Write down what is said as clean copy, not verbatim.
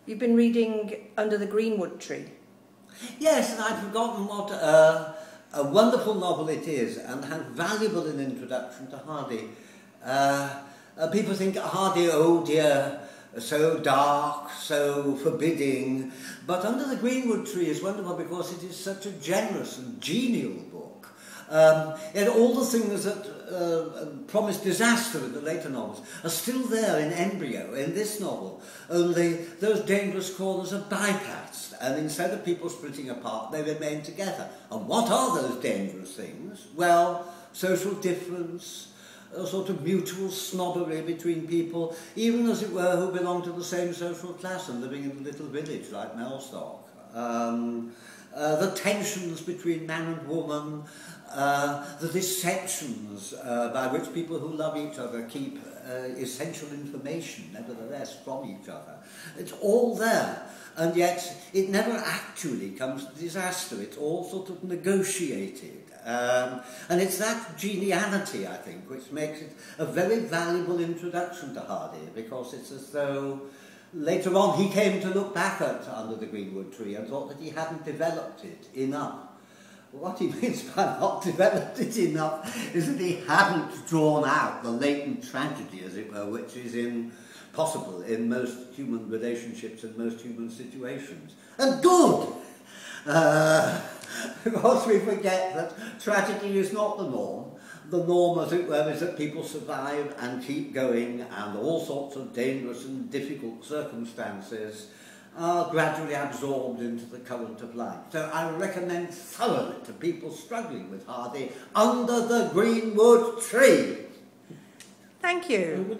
You've been reading Under the Greenwood Tree. Yes, and I'd forgotten what a wonderful novel it is, and how valuable an introduction to Hardy. People think Hardy, oh dear, so dark, so forbidding, but Under the Greenwood Tree is wonderful because it is such a generous and genial book. Yet all the things that promise disaster in the later novels are still there in embryo in this novel, only those dangerous corners are bypassed, and instead of people splitting apart, they remain together. And what are those dangerous things? Well, social difference, a sort of mutual snobbery between people, even as it were, who belong to the same social class and living in a little village like Mellstock. The tensions between man and woman, the deceptions by which people who love each other keep essential information, nevertheless, from each other. It's all there, and yet it never actually comes to disaster. It's all sort of negotiated. And it's that geniality, I think, which makes it a very valuable introduction to Hardy, because it's as though later on he came to look back at Under the Greenwood Tree and thought that he hadn't developed it enough. What he means by not developed it enough is that he hadn't drawn out the latent tragedy, as it were, which is possible in most human relationships and most human situations. And good! Because we forget that tragedy is not the norm. The norm, as it were, is that people survive and keep going, and all sorts of dangerous and difficult circumstances are gradually absorbed into the current of life. So I recommend thoroughly to people struggling with Hardy, Under the Greenwood Tree. Thank you.